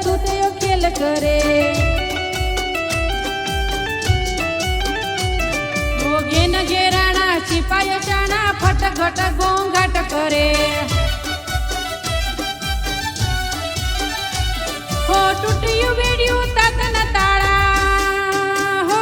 सुतेयो खेल करे। घे न घेराणा सिपाही चाणा फटघट गोंघाट करे। हो टूटियो वेडियो तातना ताळा हो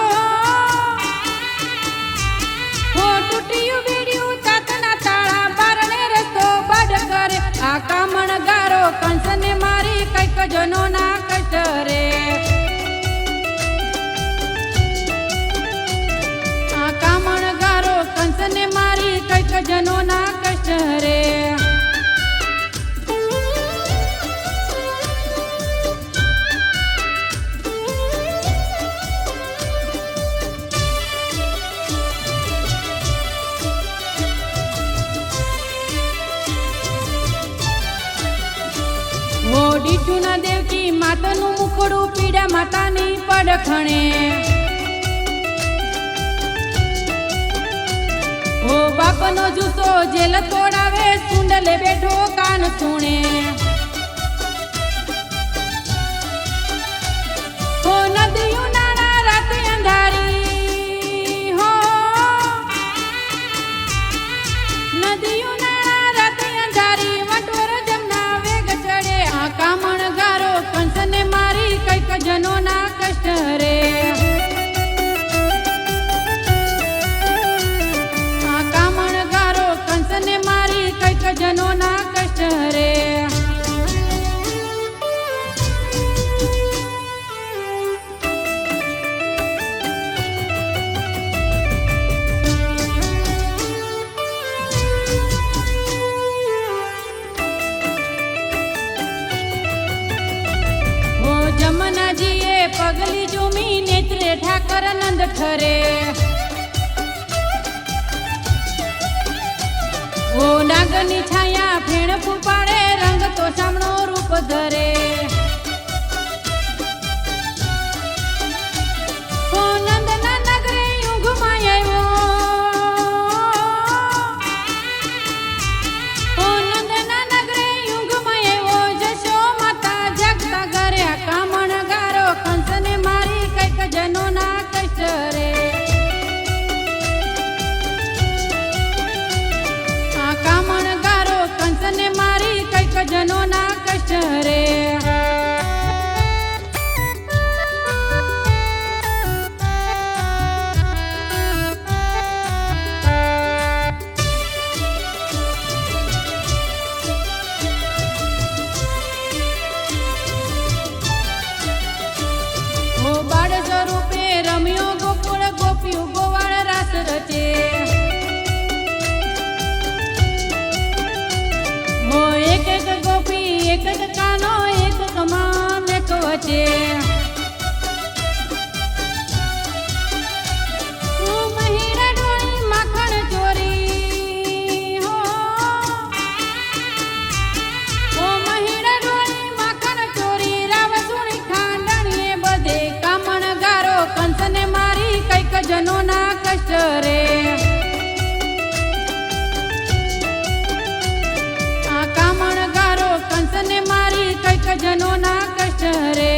टूटियो वेडियो तातना ताळा बारणे रस्तो बाड करे। आ कामणगारो कंसने मारी कैक जनो ना कष्ट रे। आ कामणगारो कंसने मारी कैक जनो ना कष्ट रे। ડીઠુના દેવકી માતાનું મુખડું પીડા માતાની પડખણે। ઓ બાપનો જૂસો જેલ તોડાવે સુંડલે બેઠો કાન સુણે। હો નદીયું નાણા રાત અંધારી હો નદીયું નાણા રાત અંધારી વટવર જમના વેગ ચડે। આ કામણગારો કંસને મારી કઈક જનો ના કષ્ટ રે। આ કામણગારો કંસને મારી કઈક જનો ના કષ્ટ રે। જમનાજીએ પગલી જુમી નેત્રે ઠાકર નંદ ઠરે। ઓ નાગની છાયા ફેણ ફૂપાડે રંગ તો સામણો રૂપ ધરે। ઓ નંદના નગરે ઊંઘમાં આવ્યો ઓ નંદના નગરે ઊંઘમાં આવ્યો જશો માતા જાગતા ઘરે। કામણગારો કંસને મારી કઈક જનો ના કષ્ટ રે। આ કામણગારો કંસને મારી કઈક જનો ના કષ્ટ રે। બાળ સ્વરૂપે રમ્યો ગોકુળ ગોપીઓ ગોવાળ રાસ રચે। હો એક એક ગોપી એક એક કાનો એક કમાન એક વચે। મહિડા ડોળી માખણ ચોરી હો મહિડા ડોળી માખણ ચોરી રાવ સુણી ખાંડણીએ બધે। કામણગારો કંસને મારી કઈક જનો ના કષ્ટ રે। આ કામણગારો કંસને મારી કઈક જનો ના કષ્ટ રે।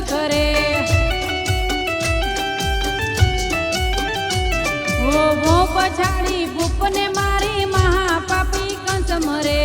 કરે ઓ પછાડી ભૂપને મારી મહાપાપી કંસ મરે